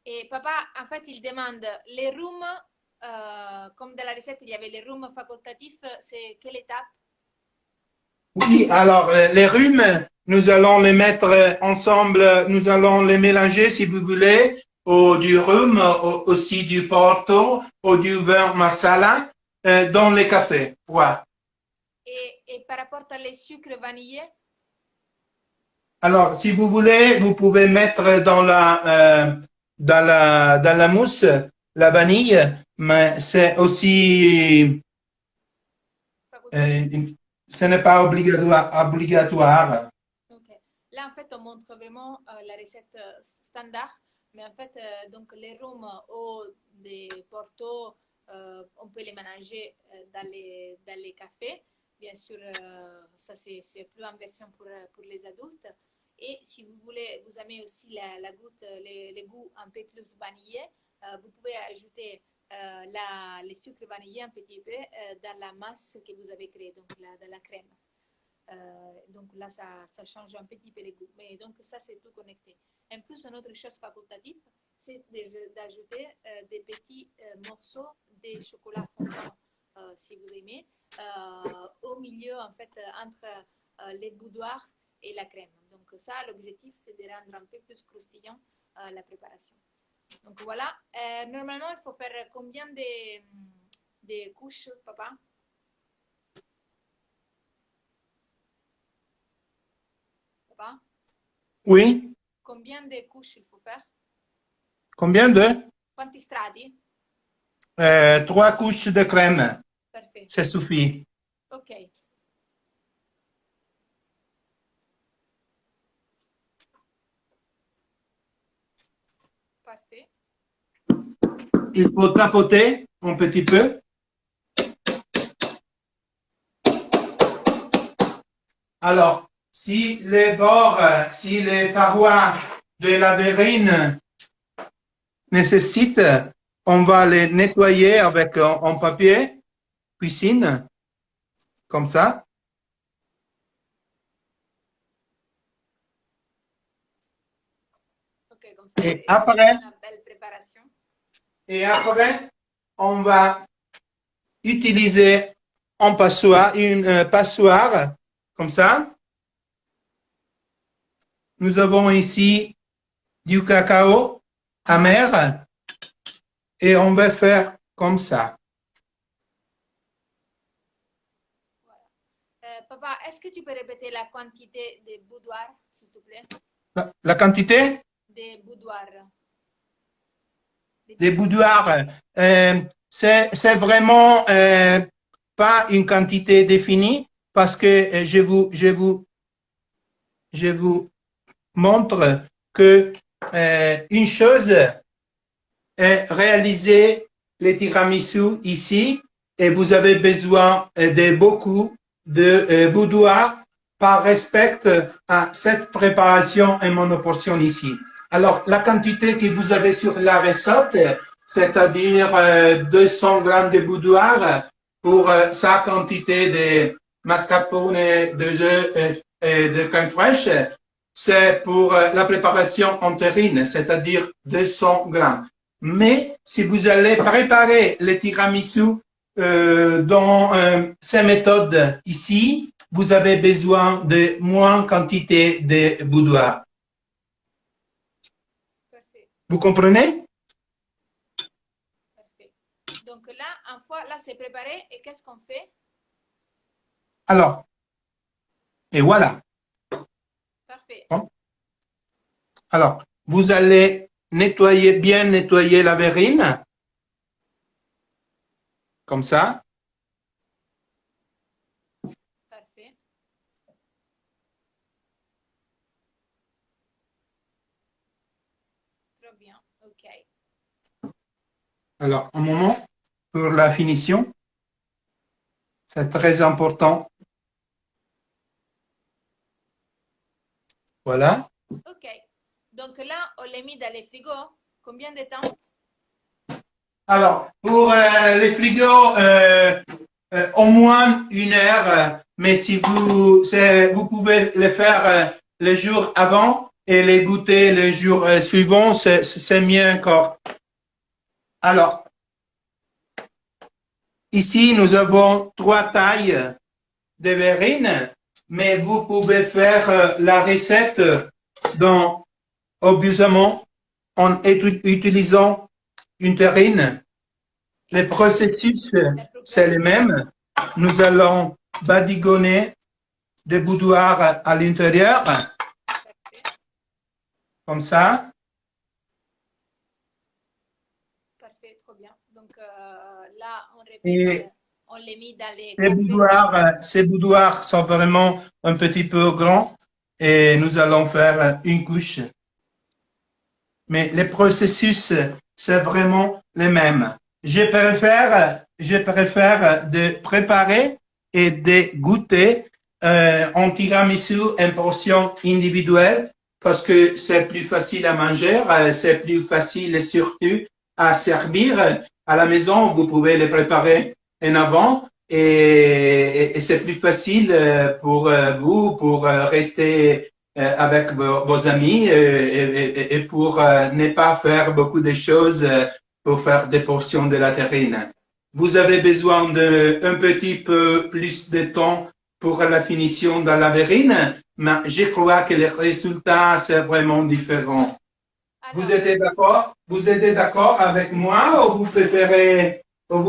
S1: Et papa, en fait, il demande les rhums, comme dans la recette, il y avait les rhums facultatifs, c'est quelle étape?
S2: Oui, alors les rhumes, nous allons les mettre ensemble, nous allons les mélanger si vous voulez, ou du rhum, aussi du porto, ou du vin marsala, dans les cafés. Ouais.
S1: Et par rapport à les sucres vanillés?
S2: Alors, si vous voulez, vous pouvez mettre dans la mousse la vanille, mais c'est aussi, ce n'est pas obligatoire.
S1: Ok. Là, en fait, on montre vraiment la recette standard, mais en fait, donc les rhums ou des porto on peut les mélanger dans les cafés. Bien sûr, ça c'est plus en version pour les adultes. Et si vous voulez, vous aimez aussi la goutte, les goûts un peu plus vanillés, vous pouvez ajouter les sucres vanillés un petit peu dans la masse que vous avez créée, donc dans la crème. Donc là, ça change un petit peu les goûts. Mais donc ça, c'est tout connecté. En plus, une autre chose facultative, c'est d'ajouter des petits morceaux de chocolat fondant, si vous aimez, au milieu, en fait, entre les boudoirs et la crème. Donc ça, l'objectif, c'est de rendre un peu plus croustillant la préparation. Donc voilà, normalement, il faut faire combien de couches, papa? Papa?
S2: Oui.
S1: Combien de couches il faut faire?
S2: Combien de?
S1: Quanti strati?
S2: 3 couches de crème.
S1: Parfait.
S2: Ça suffit.
S1: Ok. Parfait.
S2: Il faut tapoter un petit peu. Alors, si les bords, si les parois de la verrine nécessitent, on va les nettoyer avec un papier cuisine, comme ça.
S1: Ok, comme ça,
S2: Et après,
S1: une belle préparation.
S2: Et après, on va utiliser un passoire, une passoire, comme ça. Nous avons ici du cacao amer et on va faire comme ça.
S1: Voilà. Papa, est-ce que tu peux répéter la quantité de boudoirs, s'il te plaît?
S2: La quantité
S1: Des boudoirs.
S2: des boudoirs, c'est vraiment pas une quantité définie parce que je vous montre que une chose est réaliser les tiramisu ici et vous avez besoin de beaucoup de boudoirs par respect à cette préparation et monoportion ici. Alors, la quantité que vous avez sur la recette, c'est-à-dire 200 grammes de boudoir pour sa quantité de mascarpone, de œufs et de crème fraîche, c'est pour la préparation entérine, c'est-à-dire 200 grammes. Mais si vous allez préparer le tiramisu dans ces méthodes ici, vous avez besoin de moins quantité de boudoir.
S1: Parfait.
S2: Vous comprenez?
S1: Parfait. Donc là, une fois, là, c'est préparé. Et qu'est-ce qu'on fait?
S2: Alors, et voilà.
S1: Parfait.
S2: Bon. Alors, vous allez nettoyer, bien nettoyer la verrine. Comme ça.
S1: Parfait. Très bien. OK.
S2: Alors, un moment pour la finition. C'est très important. Voilà.
S1: OK. Donc là, on l'a mis dans les frigos. Combien de temps?
S2: Alors, pour les frigos, au moins 1 heure, mais si vous pouvez le faire le jour avant et les goûter le jour suivant, c'est mieux encore. Alors, ici, nous avons 3 tailles de verrine, mais vous pouvez faire la recette obviously en utilisant une terrine. Le processus, c'est le même. Nous allons badigeonner des boudoirs à l'intérieur, comme ça.
S1: Parfait, trop bien. Donc là, on répète,
S2: Et
S1: on les met dans les
S2: ces boudoirs sont vraiment un petit peu grands et nous allons faire une couche. Mais le processus, c'est vraiment le même. je préfère de préparer et de goûter en tiramisu en portion individuelle parce que c'est plus facile à manger, c'est plus facile surtout à servir. À la maison, vous pouvez les préparer en avant et c'est plus facile pour vous, pour rester avec vos amis et pour ne pas faire beaucoup de choses pour faire des portions de la terrine. Vous avez besoin d'un petit peu plus de temps pour la finition de la verrine, mais je crois que le résultat, c'est vraiment différent. Vous
S1: Alors,
S2: êtes d'accord? Vous êtes d'accord avec moi ou vous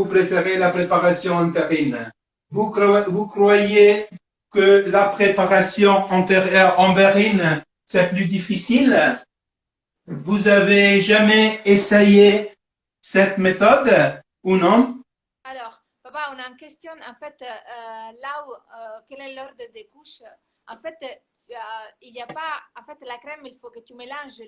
S2: préférez la préparation en terrine? Vous croyez que la préparation en verrine, c'est plus difficile? Vous avez jamais essayé cette méthode ou non?
S1: alors, papa, on a une question. En fait, là où, quel est l'ordre des couches? En fait, il n'y a pas. En fait, la crème, il faut que tu mélanges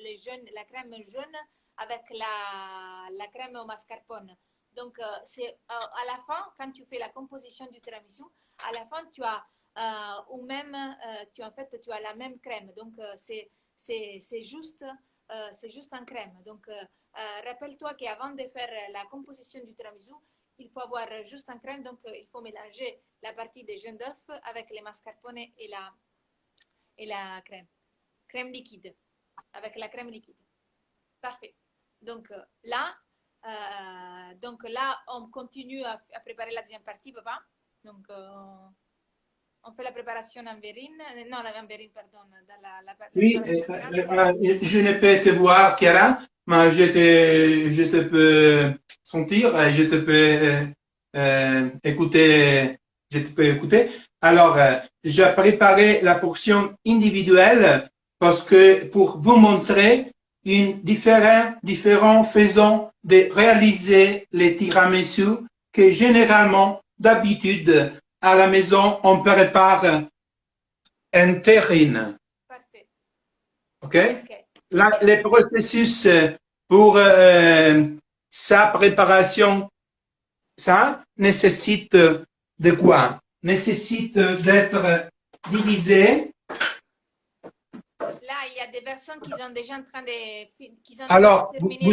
S1: la crème jaune avec la crème au mascarpone. Donc, c'est à la fin, quand tu fais la composition du tiramisu, à la fin, tu as ou même, en fait, tu as la même crème. Donc, c'est juste en crème. Donc, rappelle-toi qu'avant de faire la composition du tiramisu, il faut avoir juste en crème, donc il faut mélanger la partie des jaunes d'œufs avec les mascarpone et la crème. Crème liquide, avec la crème liquide. Parfait. Donc là, on continue à préparer la deuxième partie, papa. Donc, on fait la préparation en verrine, non, en verrine, pardon, dans la
S2: Oui,
S1: préparation orale.
S2: je ne peux te voir, Chiara, mais je te peux sentir, je te peux écouter, je te peux écouter. Alors, j'ai préparé la portion individuelle parce que pour vous montrer une différente façon de réaliser les tiramisu que généralement, d'habitude, à la maison, on prépare en terrine.
S1: Parfait.
S2: OK?
S1: Ok.
S2: Là, le processus pour sa préparation, ça nécessite de quoi? Nécessite d'être divisé.
S1: Là, il y a des personnes qui sont déjà en train qui ont déjà
S2: Alors,
S1: terminé la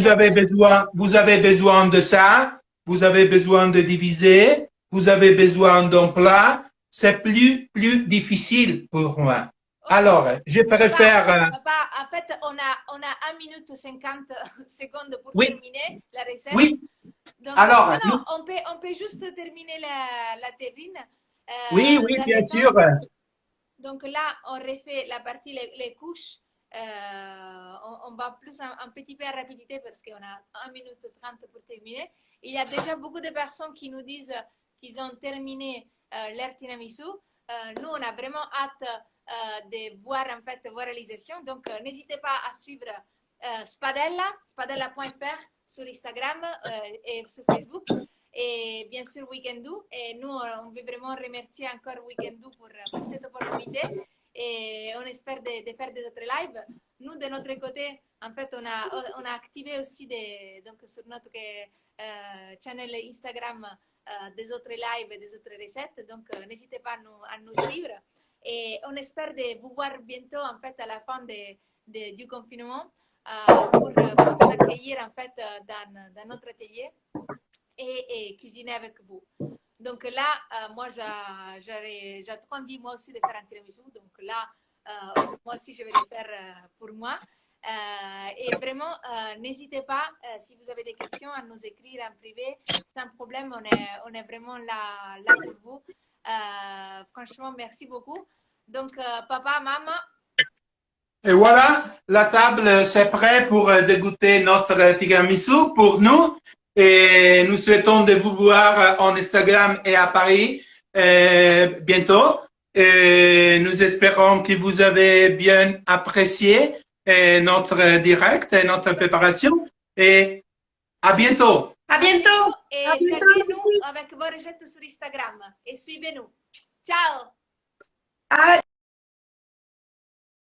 S2: vous avez besoin de ça, vous avez besoin de diviser, vous avez besoin d'un plat. C'est plus difficile pour moi.
S1: Ok.
S2: Alors, je préfère.
S1: Papa, en fait, on a 1 minute 50 secondes pour
S2: Oui,
S1: terminer la recette.
S2: oui.
S1: Donc,
S2: Alors,
S1: non, on peut juste terminer la terrine.
S2: oui, oui,
S1: Dans
S2: bien
S1: le
S2: sûr.
S1: temps, donc là, on refait la partie, les couches. On va plus un petit peu à rapidité parce qu'on a 1 minute 30 pour terminer. Il y a déjà beaucoup de personnes qui nous disent qu'ils ont terminé leur tiramisu. Nous, on a vraiment hâte de voir en fait vos réalisations. Donc, n'hésitez pas à suivre spadella.fr sur Instagram et sur Facebook. Et bien sûr Weekendoo. Et nous, on veut vraiment remercier encore Weekendoo pour cette opportunité. Et on espère de faire d'autres lives. Nous, de notre côté, en fait, on a activé aussi donc sur notre channel Instagram des autres lives et des autres recettes. Donc, n'hésitez pas à nous suivre. Et on espère de vous voir bientôt, en fait, à la fin du confinement pour vous accueillir, en fait, dans notre atelier et cuisiner avec vous. Donc là, moi, j'ai trop envie, moi aussi, de faire un tiramisu. Donc là, moi aussi, je vais le faire pour moi. Et vraiment, n'hésitez pas, si vous avez des questions, à nous écrire en privé. Sans problème, on est vraiment là pour vous. Franchement, merci beaucoup. Donc, papa, maman.
S2: Et voilà, la table, c'est prêt pour dégoûter notre tiramisu pour nous. Et nous souhaitons de vous voir en Instagram et à Paris bientôt. Et nous espérons que vous avez bien apprécié notre direct et notre préparation. Et à bientôt.
S3: À bientôt.
S1: Et
S3: À bientôt.
S1: taguez-nous avec vos recettes sur Instagram et suivez-nous. Ciao!
S3: Ah,